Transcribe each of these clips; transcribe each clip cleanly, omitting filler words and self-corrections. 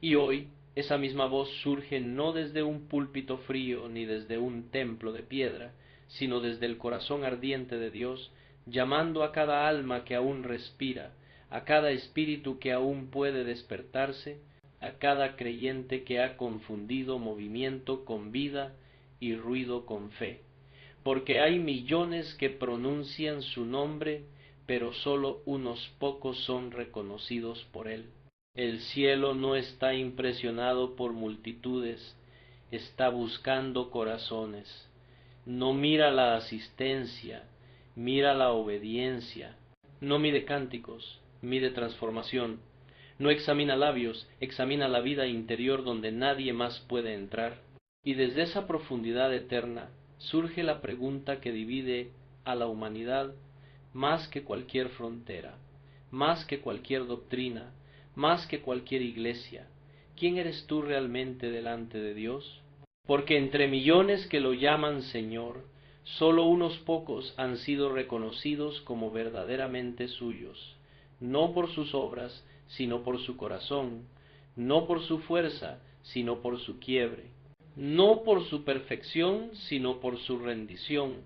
Y hoy esa misma voz surge no desde un púlpito frío ni desde un templo de piedra, sino desde el corazón ardiente de Dios, llamando a cada alma que aún respira, a cada espíritu que aún puede despertarse, a cada creyente que ha confundido movimiento con vida y ruido con fe. Porque hay millones que pronuncian su nombre, pero sólo unos pocos son reconocidos por él. El cielo no está impresionado por multitudes, está buscando corazones. No mira la asistencia, mira la obediencia. No mide cánticos, mide transformación. No examina labios, examina la vida interior donde nadie más puede entrar. Y desde esa profundidad eterna surge la pregunta que divide a la humanidad más que cualquier frontera, más que cualquier doctrina, más que cualquier iglesia. ¿Quién eres tú realmente delante de Dios? Porque entre millones que lo llaman Señor, sólo unos pocos han sido reconocidos como verdaderamente suyos, no por sus obras, sino por su corazón, no por su fuerza, sino por su quiebre, no por su perfección, sino por su rendición,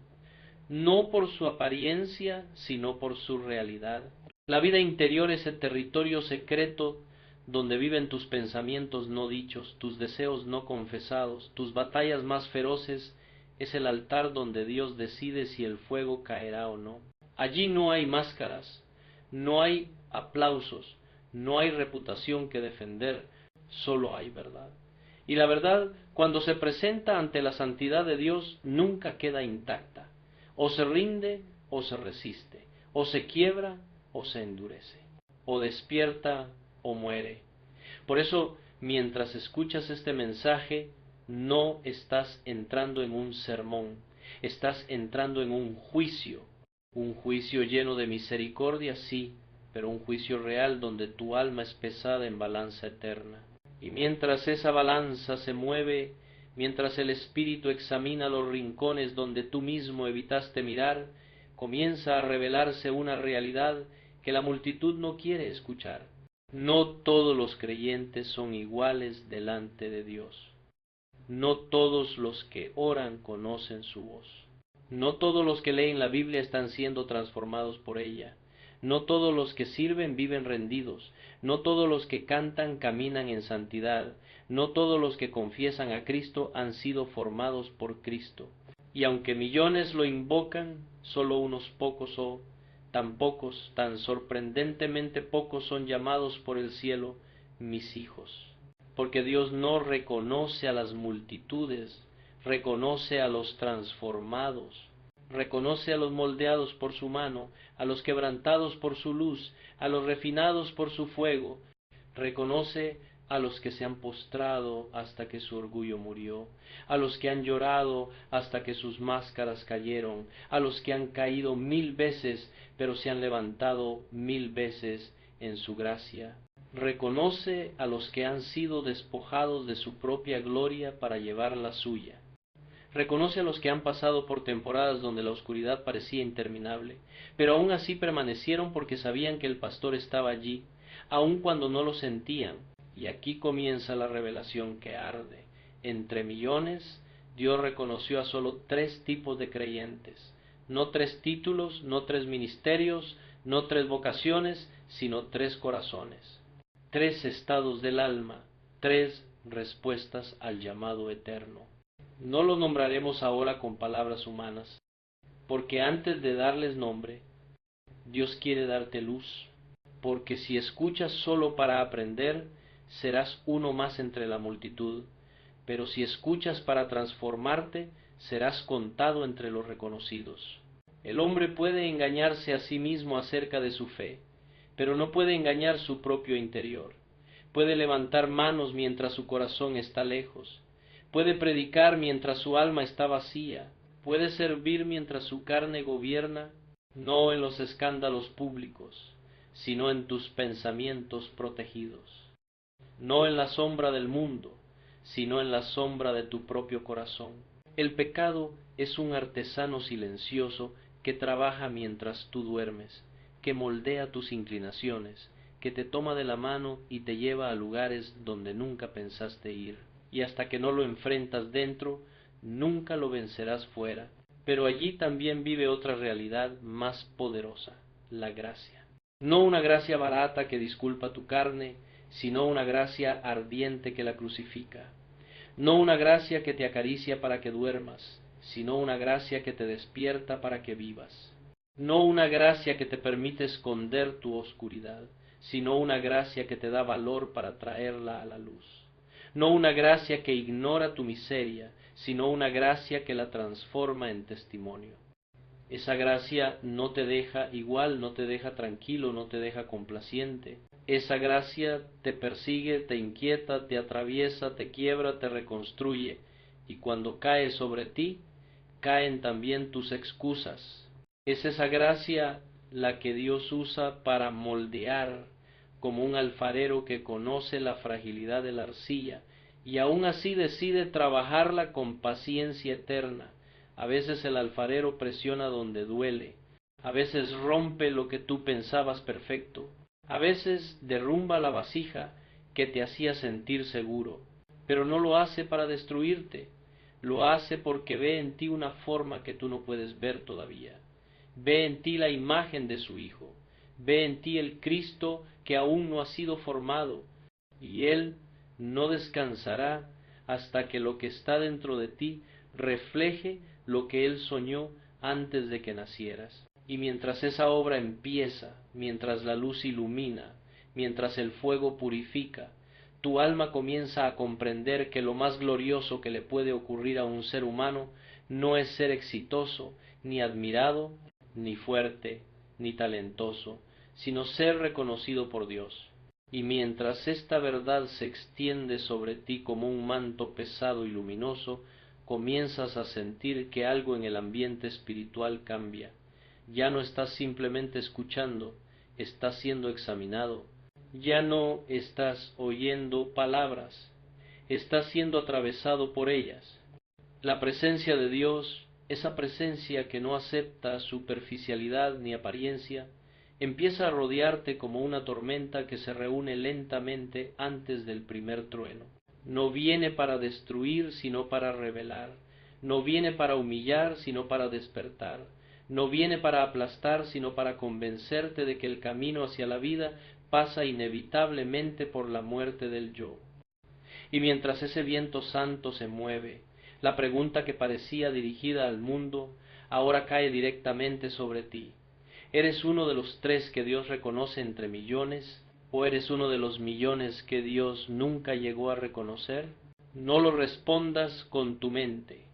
no por su apariencia, sino por su realidad. La vida interior es el territorio secreto donde viven tus pensamientos no dichos, tus deseos no confesados, tus batallas más feroces. Es el altar donde Dios decide si el fuego caerá o no. Allí no hay máscaras, no hay aplausos, no hay reputación que defender, solo hay verdad. Y la verdad, cuando se presenta ante la santidad de Dios, nunca queda intacta. O se rinde o se resiste, o se quiebra o se endurece, o despierta o muere. Por eso, mientras escuchas este mensaje, no estás entrando en un sermón, estás entrando en un juicio lleno de misericordia, sí, pero un juicio real donde tu alma es pesada en balanza eterna. Y mientras esa balanza se mueve, mientras el Espíritu examina los rincones donde tú mismo evitaste mirar, comienza a revelarse una realidad que la multitud no quiere escuchar. No todos los creyentes son iguales delante de Dios. No todos los que oran conocen su voz. No todos los que leen la Biblia están siendo transformados por ella. No todos los que sirven viven rendidos. No todos los que cantan caminan en santidad. No todos los que confiesan a Cristo han sido formados por Cristo. Y aunque millones lo invocan, solo unos pocos tan pocos, tan sorprendentemente pocos son llamados por el cielo mis hijos. Porque Dios no reconoce a las multitudes, reconoce a los transformados, reconoce a los moldeados por su mano, a los quebrantados por su luz, a los refinados por su fuego, reconoce a los que se han postrado hasta que su orgullo murió, a los que han llorado hasta que sus máscaras cayeron, a los que han caído 1000 veces, pero se han levantado 1000 veces en su gracia. Reconoce a los que han sido despojados de su propia gloria para llevar la suya. Reconoce a los que han pasado por temporadas donde la oscuridad parecía interminable, pero aún así permanecieron porque sabían que el pastor estaba allí, aun cuando no lo sentían. Y aquí comienza la revelación que arde. Entre millones, Dios reconoció a solo 3 tipos de creyentes. No 3 títulos, no 3 ministerios, no 3 vocaciones, sino 3 corazones. 3 estados del alma, 3 respuestas al llamado eterno. No lo nombraremos ahora con palabras humanas, porque antes de darles nombre, Dios quiere darte luz, porque si escuchas solo para aprender, serás uno más entre la multitud, pero si escuchas para transformarte, serás contado entre los reconocidos. El hombre puede engañarse a sí mismo acerca de su fe, pero no puede engañar su propio interior. Puede levantar manos mientras su corazón está lejos. Puede predicar mientras su alma está vacía. Puede servir mientras su carne gobierna, no en los escándalos públicos, sino en tus pensamientos protegidos. No en la sombra del mundo, sino en la sombra de tu propio corazón. El pecado es un artesano silencioso que trabaja mientras tú duermes, que moldea tus inclinaciones, que te toma de la mano y te lleva a lugares donde nunca pensaste ir. Y hasta que no lo enfrentas dentro, nunca lo vencerás fuera. Pero allí también vive otra realidad más poderosa, la gracia. No una gracia barata que disculpa tu carne, sino una gracia ardiente que la crucifica. No una gracia que te acaricia para que duermas, sino una gracia que te despierta para que vivas. No una gracia que te permite esconder tu oscuridad, sino una gracia que te da valor para traerla a la luz. No una gracia que ignora tu miseria, sino una gracia que la transforma en testimonio. Esa gracia no te deja igual, no te deja tranquilo, no te deja complaciente. Esa gracia te persigue, te inquieta, te atraviesa, te quiebra, te reconstruye, y cuando cae sobre ti, caen también tus excusas. Es esa gracia la que Dios usa para moldear, como un alfarero que conoce la fragilidad de la arcilla, y aún así decide trabajarla con paciencia eterna. A veces el alfarero presiona donde duele, a veces rompe lo que tú pensabas perfecto, a veces derrumba la vasija que te hacía sentir seguro, pero no lo hace para destruirte, lo hace porque ve en ti una forma que tú no puedes ver todavía. Ve en ti la imagen de su Hijo, ve en ti el Cristo que aún no ha sido formado, y Él no descansará hasta que lo que está dentro de ti refleje lo que Él soñó antes de que nacieras. Y mientras esa obra empieza, mientras la luz ilumina, mientras el fuego purifica, tu alma comienza a comprender que lo más glorioso que le puede ocurrir a un ser humano no es ser exitoso, ni admirado, ni fuerte, ni talentoso, sino ser reconocido por Dios. Y mientras esta verdad se extiende sobre ti como un manto pesado y luminoso, comienzas a sentir que algo en el ambiente espiritual cambia. Ya no estás simplemente escuchando, estás siendo examinado. Ya no estás oyendo palabras, estás siendo atravesado por ellas. La presencia de Dios, esa presencia que no acepta superficialidad ni apariencia, empieza a rodearte como una tormenta que se reúne lentamente antes del primer trueno. No viene para destruir, sino para revelar. No viene para humillar, sino para despertar. No viene para aplastar, sino para convencerte de que el camino hacia la vida pasa inevitablemente por la muerte del yo. Y mientras ese viento santo se mueve, la pregunta que parecía dirigida al mundo, ahora cae directamente sobre ti. ¿Eres uno de los 3 que Dios reconoce entre millones? ¿O eres uno de los millones que Dios nunca llegó a reconocer? No lo respondas con tu mente.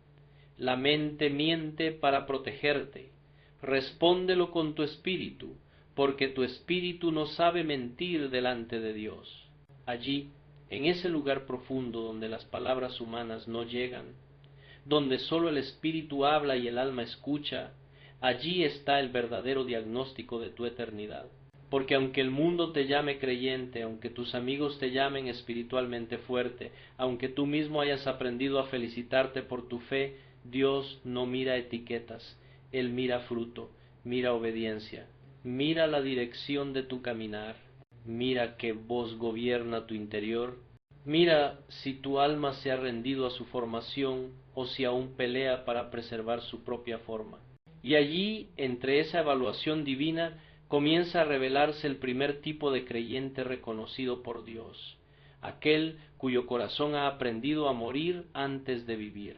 La mente miente para protegerte. Respóndelo con tu espíritu, porque tu espíritu no sabe mentir delante de Dios. Allí, en ese lugar profundo donde las palabras humanas no llegan, donde sólo el espíritu habla y el alma escucha, allí está el verdadero diagnóstico de tu eternidad. Porque aunque el mundo te llame creyente, aunque tus amigos te llamen espiritualmente fuerte, aunque tú mismo hayas aprendido a felicitarte por tu fe, Dios no mira etiquetas, Él mira fruto, mira obediencia, mira la dirección de tu caminar, mira qué voz gobierna tu interior, mira si tu alma se ha rendido a su formación o si aún pelea para preservar su propia forma. Y allí, entre esa evaluación divina, comienza a revelarse el primer tipo de creyente reconocido por Dios, aquel cuyo corazón ha aprendido a morir antes de vivir.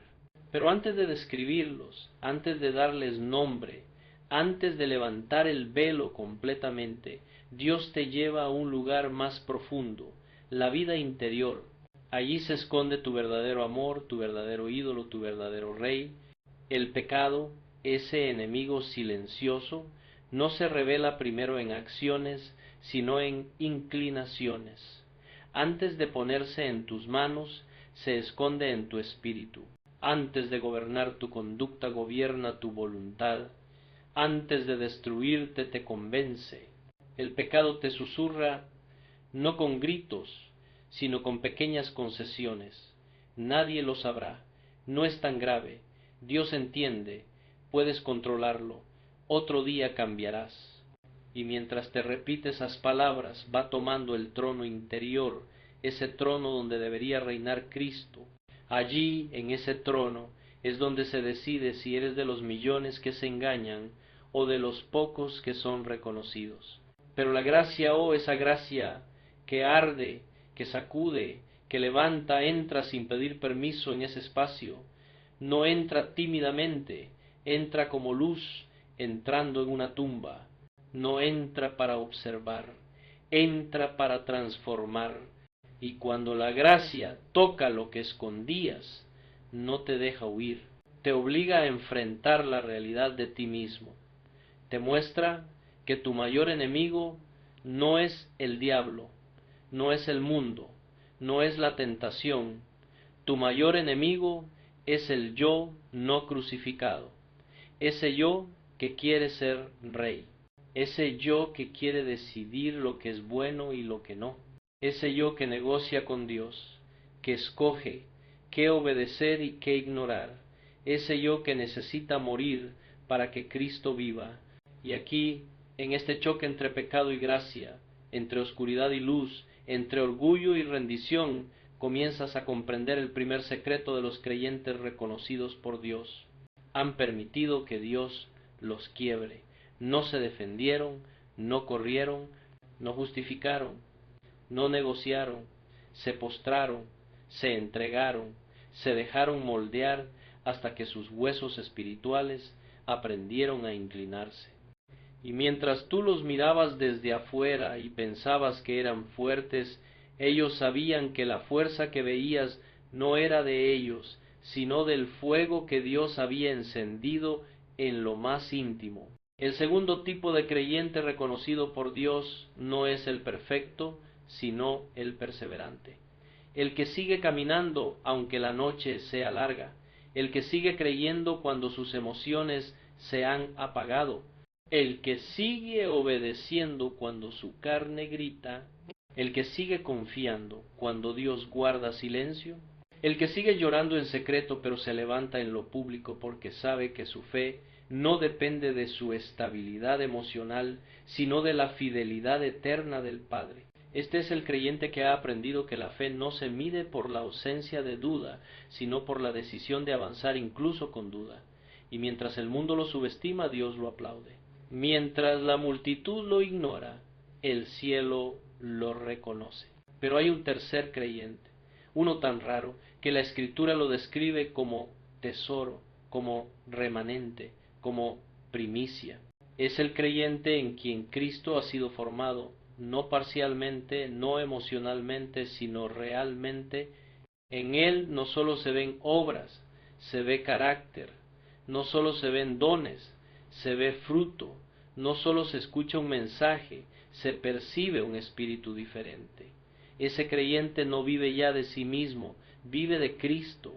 Pero antes de describirlos, antes de darles nombre, antes de levantar el velo completamente, Dios te lleva a un lugar más profundo, la vida interior. Allí se esconde tu verdadero amor, tu verdadero ídolo, tu verdadero rey. El pecado, ese enemigo silencioso, no se revela primero en acciones, sino en inclinaciones. Antes de ponerse en tus manos, se esconde en tu espíritu. Antes de gobernar tu conducta, gobierna tu voluntad. Antes de destruirte, te convence. El pecado te susurra, no con gritos, sino con pequeñas concesiones. Nadie lo sabrá, no es tan grave, Dios entiende, puedes controlarlo, otro día cambiarás. Y mientras te repite esas palabras, va tomando el trono interior, ese trono donde debería reinar Cristo. Allí, en ese trono, es donde se decide si eres de los millones que se engañan o de los pocos que son reconocidos. Pero la gracia, esa gracia que arde, que sacude, que levanta, entra sin pedir permiso en ese espacio. No entra tímidamente, entra como luz entrando en una tumba. No entra para observar, entra para transformar. Y cuando la gracia toca lo que escondías, no te deja huir, te obliga a enfrentar la realidad de ti mismo. Te muestra que tu mayor enemigo no es el diablo, no es el mundo, no es la tentación. Tu mayor enemigo es el yo no crucificado, ese yo que quiere ser rey, ese yo que quiere decidir lo que es bueno y lo que no, ese yo que negocia con Dios, que escoge qué obedecer y qué ignorar, ese yo que necesita morir para que Cristo viva. Y aquí, en este choque entre pecado y gracia, entre oscuridad y luz, entre orgullo y rendición, comienzas a comprender el primer secreto de los creyentes reconocidos por Dios. Han permitido que Dios los quiebre. No se defendieron, no corrieron, no justificaron, no negociaron, se postraron, se entregaron, se dejaron moldear hasta que sus huesos espirituales aprendieron a inclinarse. Y mientras tú los mirabas desde afuera y pensabas que eran fuertes, ellos sabían que la fuerza que veías no era de ellos, sino del fuego que Dios había encendido en lo más íntimo. El segundo tipo de creyente reconocido por Dios no es el perfecto, sino el perseverante. El que sigue caminando aunque la noche sea larga, el que sigue creyendo cuando sus emociones se han apagado, el que sigue obedeciendo cuando su carne grita, el que sigue confiando cuando Dios guarda silencio, el que sigue llorando en secreto pero se levanta en lo público porque sabe que su fe no depende de su estabilidad emocional, sino de la fidelidad eterna del Padre. Este es el creyente que ha aprendido que la fe no se mide por la ausencia de duda, sino por la decisión de avanzar incluso con duda. Y mientras el mundo lo subestima, Dios lo aplaude. Mientras la multitud lo ignora, el cielo lo reconoce. Pero hay un tercer creyente, uno tan raro que la Escritura lo describe como tesoro, como remanente, como primicia. Es el creyente en quien Cristo ha sido formado, no parcialmente, no emocionalmente, sino realmente. En Él no solo se ven obras, se ve carácter, no solo se ven dones, se ve fruto, no solo se escucha un mensaje, se percibe un espíritu diferente. Ese creyente no vive ya de sí mismo, vive de Cristo.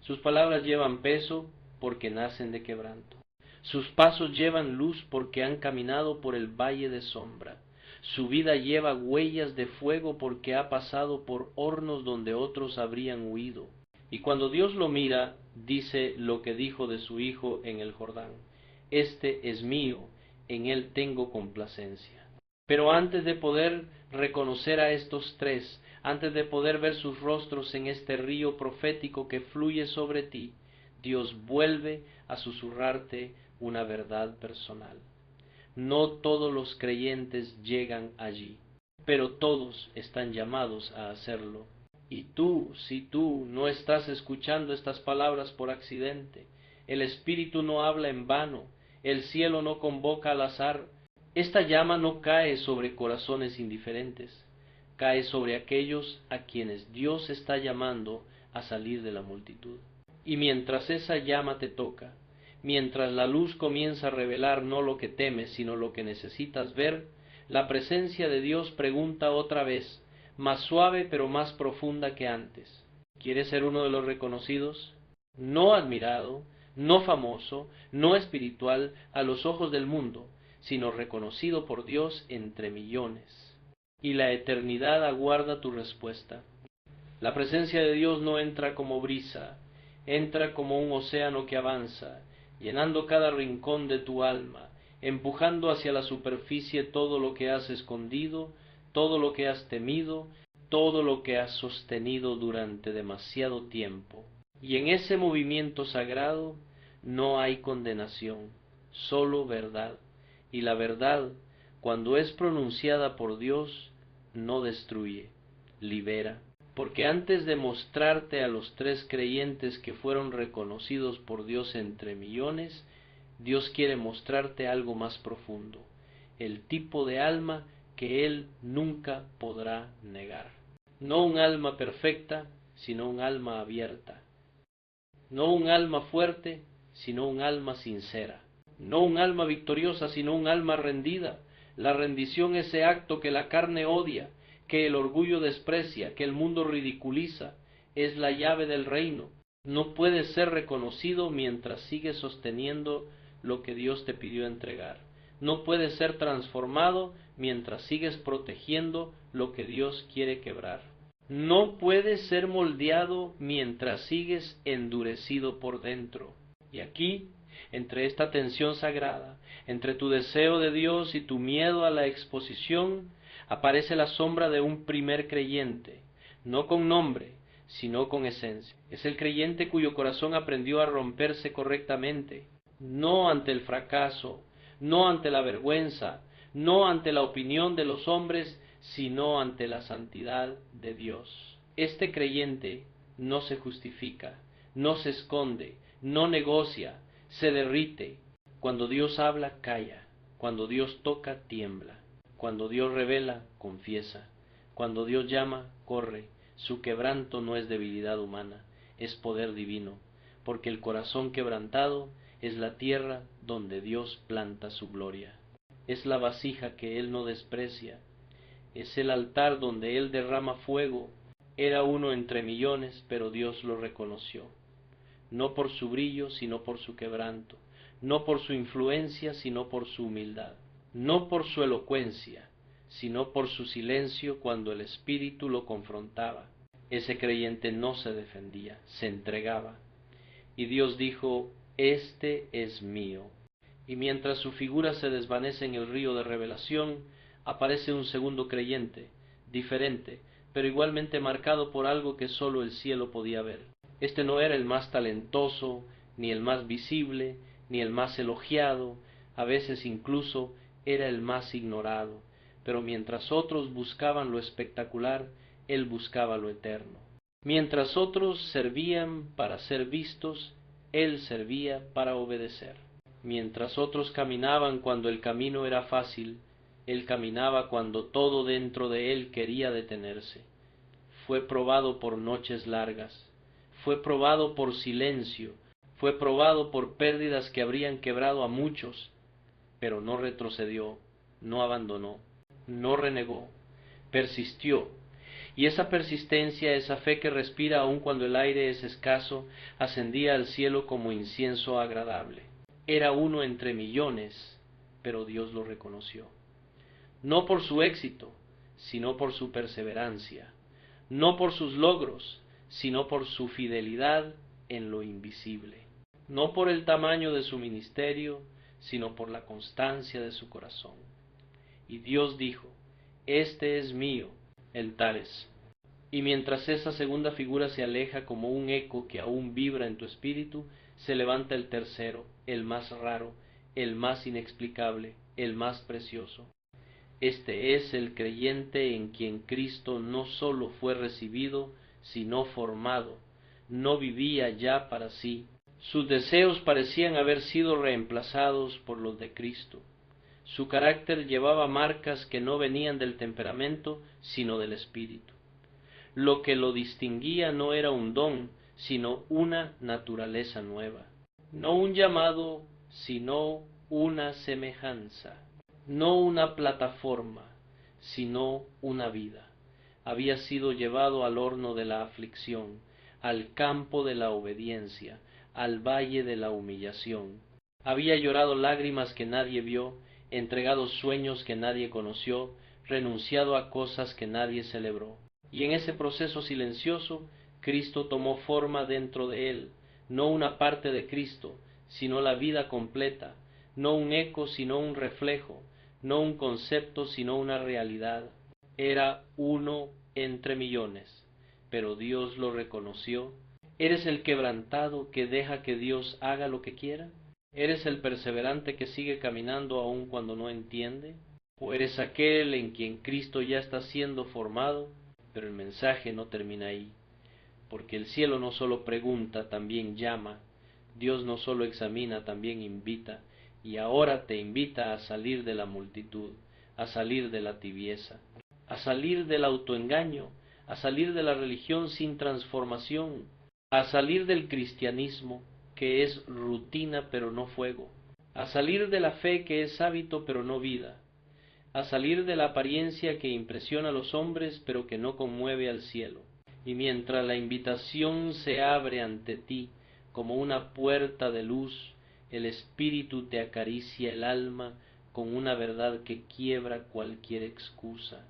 Sus palabras llevan peso porque nacen de quebranto. Sus pasos llevan luz porque han caminado por el valle de sombra. Su vida lleva huellas de fuego porque ha pasado por hornos donde otros habrían huido. Y cuando Dios lo mira, dice lo que dijo de su Hijo en el Jordán: Este es mío, en él tengo complacencia. Pero antes de poder reconocer a estos tres, antes de poder ver sus rostros en este río profético que fluye sobre ti, Dios vuelve a susurrarte una verdad personal. No todos los creyentes llegan allí, pero todos están llamados a hacerlo. Y tú, si tú no estás escuchando estas palabras por accidente, el Espíritu no habla en vano, el cielo no convoca al azar, esta llama no cae sobre corazones indiferentes, cae sobre aquellos a quienes Dios está llamando a salir de la multitud. Y mientras esa llama te toca, mientras la luz comienza a revelar no lo que temes, sino lo que necesitas ver, la presencia de Dios pregunta otra vez, más suave pero más profunda que antes: ¿quieres ser uno de los reconocidos? No admirado, no famoso, no espiritual a los ojos del mundo, sino reconocido por Dios entre millones. Y la eternidad aguarda tu respuesta. La presencia de Dios no entra como brisa, entra como un océano que avanza, llenando cada rincón de tu alma, empujando hacia la superficie todo lo que has escondido, todo lo que has temido, todo lo que has sostenido durante demasiado tiempo. Y en ese movimiento sagrado no hay condenación, solo verdad. Y la verdad, cuando es pronunciada por Dios, no destruye, libera. Porque antes de mostrarte a los 3 creyentes que fueron reconocidos por Dios entre millones, Dios quiere mostrarte algo más profundo, el tipo de alma que Él nunca podrá negar. No un alma perfecta, sino un alma abierta. No un alma fuerte, sino un alma sincera. No un alma victoriosa, sino un alma rendida. La rendición, ese acto que la carne odia, que el orgullo desprecia, que el mundo ridiculiza, es la llave del reino. No puede ser reconocido mientras sigues sosteniendo lo que Dios te pidió entregar. No puede ser transformado mientras sigues protegiendo lo que Dios quiere quebrar. No puede ser moldeado mientras sigues endurecido por dentro. Y aquí, entre esta tensión sagrada, entre tu deseo de Dios y tu miedo a la exposición, aparece la sombra de un primer creyente, no con nombre, sino con esencia. Es el creyente cuyo corazón aprendió a romperse correctamente, no ante el fracaso, no ante la vergüenza, no ante la opinión de los hombres, sino ante la santidad de Dios. Este creyente no se justifica, no se esconde, no negocia, se derrite. Cuando Dios habla, calla. Cuando Dios toca, tiembla. Cuando Dios revela, confiesa. Cuando Dios llama, corre. Su quebranto no es debilidad humana, es poder divino, porque el corazón quebrantado es la tierra donde Dios planta su gloria. Es la vasija que Él no desprecia, es el altar donde Él derrama fuego. Era uno entre millones, pero Dios lo reconoció, no por su brillo, sino por su quebranto, no por su influencia, sino por su humildad, no por su elocuencia, sino por su silencio cuando el Espíritu lo confrontaba. Ese creyente no se defendía, se entregaba. Y Dios dijo: este es mío. Y mientras su figura se desvanece en el río de revelación, aparece un segundo creyente, diferente, pero igualmente marcado por algo que sólo el cielo podía ver. Este no era el más talentoso, ni el más visible, ni el más elogiado, a veces incluso era el más ignorado, pero mientras otros buscaban lo espectacular, él buscaba lo eterno. Mientras otros servían para ser vistos, él servía para obedecer. Mientras otros caminaban cuando el camino era fácil, él caminaba cuando todo dentro de él quería detenerse. Fue probado por noches largas, fue probado por silencio, fue probado por pérdidas que habrían quebrado a muchos, pero no retrocedió, no abandonó, no renegó, persistió. Y esa persistencia, esa fe que respira aun cuando el aire es escaso, ascendía al cielo como incienso agradable. Era uno entre millones, pero Dios lo reconoció. No por su éxito, sino por su perseverancia. No por sus logros, sino por su fidelidad en lo invisible. No por el tamaño de su ministerio, sino por la constancia de su corazón. Y Dios dijo: este es mío, el tal es. Y mientras esa segunda figura se aleja como un eco que aún vibra en tu espíritu, se levanta el tercero, el más raro, el más inexplicable, el más precioso. Este es el creyente en quien Cristo no sólo fue recibido, sino formado. No vivía ya para sí. Sus deseos parecían haber sido reemplazados por los de Cristo. Su carácter llevaba marcas que no venían del temperamento, sino del espíritu. Lo que lo distinguía no era un don, sino una naturaleza nueva. No un llamado, sino una semejanza. No una plataforma, sino una vida. Había sido llevado al horno de la aflicción, al campo de la obediencia, al valle de la humillación. Había llorado lágrimas que nadie vio, entregado sueños que nadie conoció, renunciado a cosas que nadie celebró. Y en ese proceso silencioso, Cristo tomó forma dentro de él, no una parte de Cristo, sino la vida completa, no un eco sino un reflejo, no un concepto sino una realidad. Era uno entre millones, pero Dios lo reconoció. ¿Eres el quebrantado que deja que Dios haga lo que quiera? ¿Eres el perseverante que sigue caminando aun cuando no entiende? ¿O eres aquel en quien Cristo ya está siendo formado? Pero el mensaje no termina ahí, porque el cielo no solo pregunta, también llama. Dios no solo examina, también invita, y ahora te invita a salir de la multitud, a salir de la tibieza, a salir del autoengaño, a salir de la religión sin transformación, a salir del cristianismo, que es rutina pero no fuego, a salir de la fe que es hábito pero no vida, a salir de la apariencia que impresiona a los hombres pero que no conmueve al cielo. Y mientras la invitación se abre ante ti como una puerta de luz, el Espíritu te acaricia el alma con una verdad que quiebra cualquier excusa.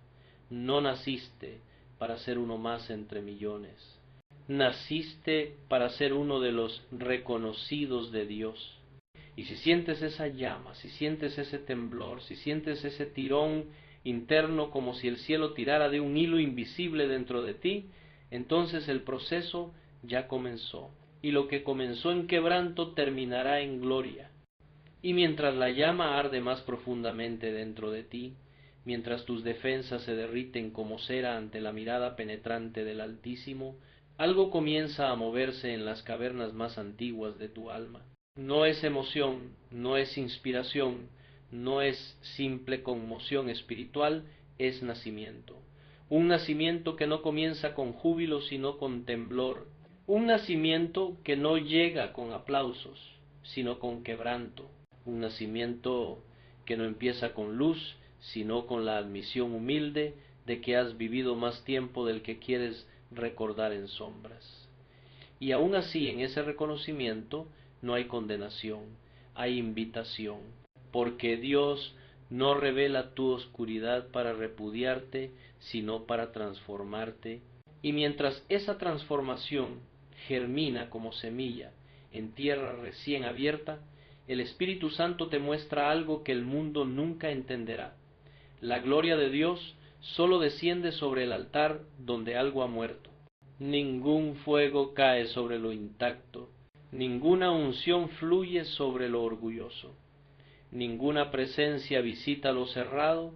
No naciste para ser uno más entre millones. Naciste para ser uno de los reconocidos de Dios. Y si sientes esa llama, si sientes ese temblor, si sientes ese tirón interno como si el cielo tirara de un hilo invisible dentro de ti, entonces el proceso ya comenzó. Y lo que comenzó en quebranto terminará en gloria. Y mientras la llama arde más profundamente dentro de ti, mientras tus defensas se derriten como cera ante la mirada penetrante del Altísimo, algo comienza a moverse en las cavernas más antiguas de tu alma. No es emoción, no es inspiración, no es simple conmoción espiritual, es nacimiento. Un nacimiento que no comienza con júbilo sino con temblor. Un nacimiento que no llega con aplausos, sino con quebranto. Un nacimiento que no empieza con luz, sino con la admisión humilde de que has vivido más tiempo del que quieres recordar en sombras. Y aún así, en ese reconocimiento no hay condenación, hay invitación, porque Dios no revela tu oscuridad para repudiarte, sino para transformarte. Y mientras esa transformación germina como semilla en tierra recién abierta, el Espíritu Santo te muestra algo que el mundo nunca entenderá. La gloria de Dios solo desciende sobre el altar donde algo ha muerto. Ningún fuego cae sobre lo intacto, ninguna unción fluye sobre lo orgulloso, ninguna presencia visita lo cerrado,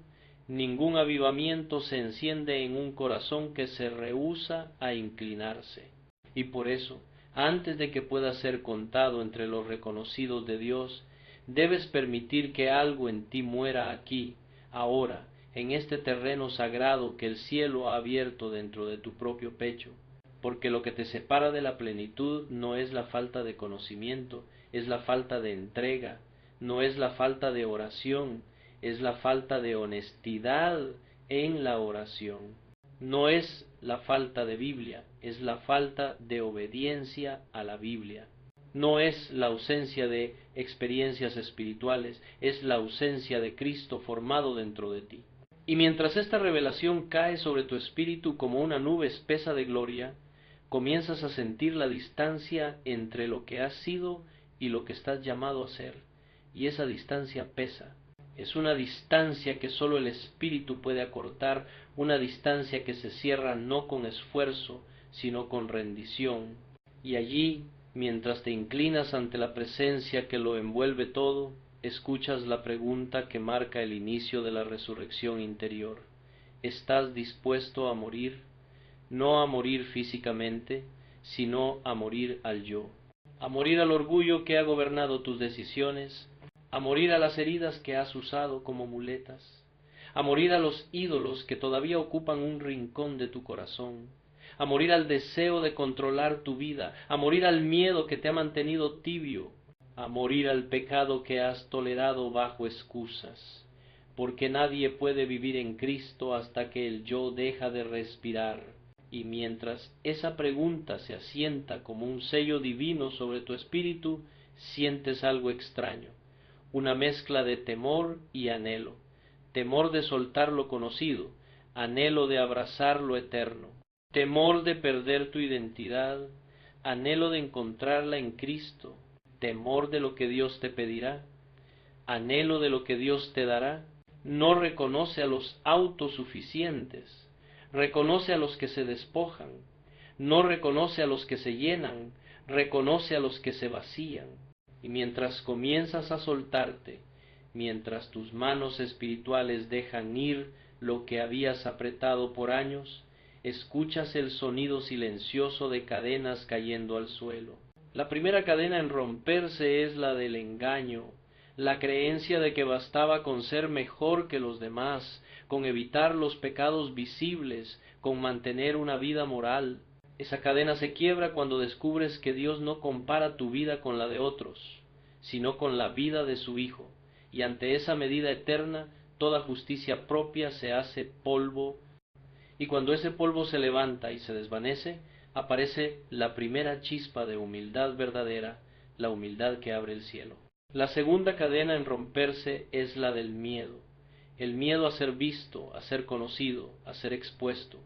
ningún avivamiento se enciende en un corazón que se rehúsa a inclinarse. Y por eso, antes de que pueda ser contado entre los reconocidos de Dios, debes permitir que algo en ti muera aquí, ahora, en este terreno sagrado que el cielo ha abierto dentro de tu propio pecho. Porque lo que te separa de la plenitud no es la falta de conocimiento, es la falta de entrega, no es la falta de oración, es la falta de honestidad en la oración. No es la falta de Biblia, es la falta de obediencia a la Biblia. No es la ausencia de experiencias espirituales, es la ausencia de Cristo formado dentro de ti. Y mientras esta revelación cae sobre tu espíritu como una nube espesa de gloria, comienzas a sentir la distancia entre lo que has sido y lo que estás llamado a ser, y esa distancia pesa. Es una distancia que sólo el Espíritu puede acortar, una distancia que se cierra no con esfuerzo, sino con rendición. Y allí, mientras te inclinas ante la presencia que lo envuelve todo, escuchas la pregunta que marca el inicio de la resurrección interior. ¿Estás dispuesto a morir? No a morir físicamente, sino a morir al yo, a morir al orgullo que ha gobernado tus decisiones, a morir a las heridas que has usado como muletas, a morir a los ídolos que todavía ocupan un rincón de tu corazón, a morir al deseo de controlar tu vida, a morir al miedo que te ha mantenido tibio, a morir al pecado que has tolerado bajo excusas, porque nadie puede vivir en Cristo hasta que el yo deja de respirar. Y mientras esa pregunta se asienta como un sello divino sobre tu espíritu, sientes algo extraño, una mezcla de temor y anhelo, temor de soltar lo conocido, anhelo de abrazar lo eterno, temor de perder tu identidad, anhelo de encontrarla en Cristo, temor de lo que Dios te pedirá. anhelo de lo que Dios te dará, no reconoce a los autosuficientes, reconoce a los que se despojan, no reconoce a los que se llenan, reconoce a los que se vacían. Y mientras comienzas a soltarte, mientras tus manos espirituales dejan ir lo que habías apretado por años, escuchas el sonido silencioso de cadenas cayendo al suelo. La primera cadena en romperse es la del engaño, la creencia de que bastaba con ser mejor que los demás, con evitar los pecados visibles, con mantener una vida moral. Esa cadena se quiebra cuando descubres que Dios no compara tu vida con la de otros, sino con la vida de su Hijo, y ante esa medida eterna toda justicia propia se hace polvo, y cuando ese polvo se levanta y se desvanece, aparece la primera chispa de humildad verdadera, la humildad que abre el cielo. La segunda cadena en romperse es la del miedo, el miedo a ser visto, a ser conocido, a ser expuesto,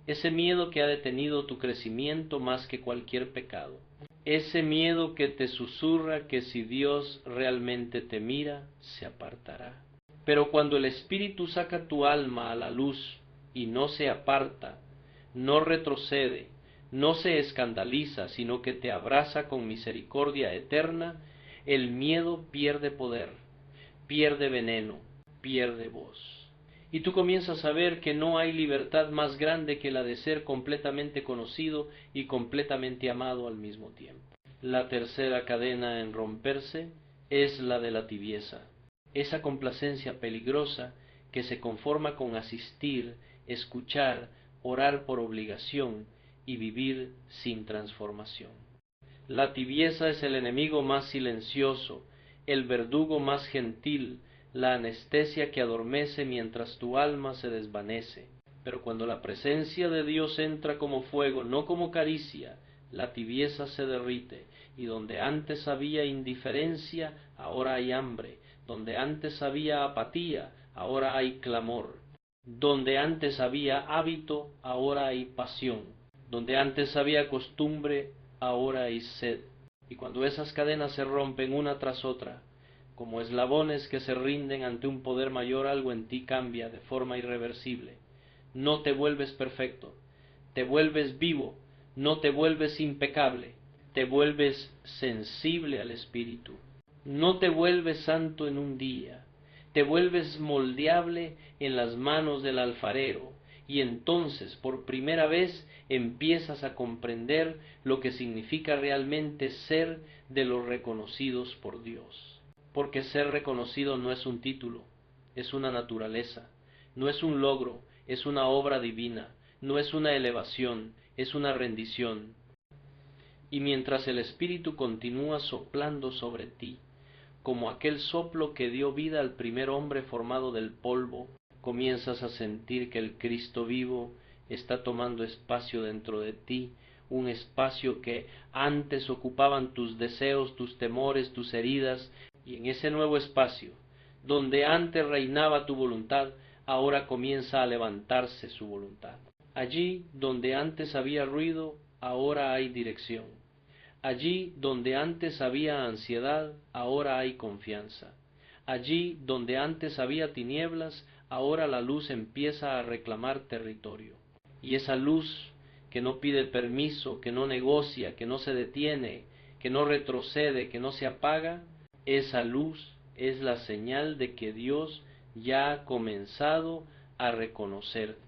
ese miedo que ha detenido tu crecimiento más que cualquier pecado, ese miedo que te susurra que si Dios realmente te mira, se apartará. Pero cuando el Espíritu saca tu alma a la luz y no se aparta, no retrocede, no se escandaliza, sino que te abraza con misericordia eterna, el miedo pierde poder, pierde veneno, pierde voz. Y tú comienzas a ver que no hay libertad más grande que la de ser completamente conocido y completamente amado al mismo tiempo. La tercera cadena en romperse es la de la tibieza, esa complacencia peligrosa que se conforma con asistir, escuchar, orar por obligación y vivir sin transformación. La tibieza es el enemigo más silencioso, el verdugo más gentil, la anestesia que adormece mientras tu alma se desvanece. Pero cuando la presencia de Dios entra como fuego, no como caricia, la tibieza se derrite, y donde antes había indiferencia, ahora hay hambre, donde antes había apatía, ahora hay clamor, donde antes había hábito, ahora hay pasión, donde antes había costumbre, ahora hay sed. Y cuando esas cadenas se rompen una tras otra, como eslabones que se rinden ante un poder mayor, algo en ti cambia de forma irreversible. No te vuelves perfecto, te vuelves vivo, no te vuelves impecable, te vuelves sensible al Espíritu. No te vuelves santo en un día, te vuelves moldeable en las manos del alfarero, y entonces por primera vez empiezas a comprender lo que significa realmente ser de los reconocidos por Dios. Porque ser reconocido no es un título, es una naturaleza, no es un logro, es una obra divina, no es una elevación, es una rendición. Y mientras el Espíritu continúa soplando sobre ti, como aquel soplo que dio vida al primer hombre formado del polvo, comienzas a sentir que el Cristo vivo está tomando espacio dentro de ti, un espacio que antes ocupaban tus deseos, tus temores, tus heridas, y en ese nuevo espacio, donde antes reinaba tu voluntad, ahora comienza a levantarse su voluntad. Allí donde antes había ruido, ahora hay dirección. Allí donde antes había ansiedad, ahora hay confianza. Allí donde antes había tinieblas, ahora la luz empieza a reclamar territorio. Y esa luz que no pide permiso, que no negocia, que no se detiene, que no retrocede, que no se apaga, esa luz es la señal de que Dios ya ha comenzado a reconocerte.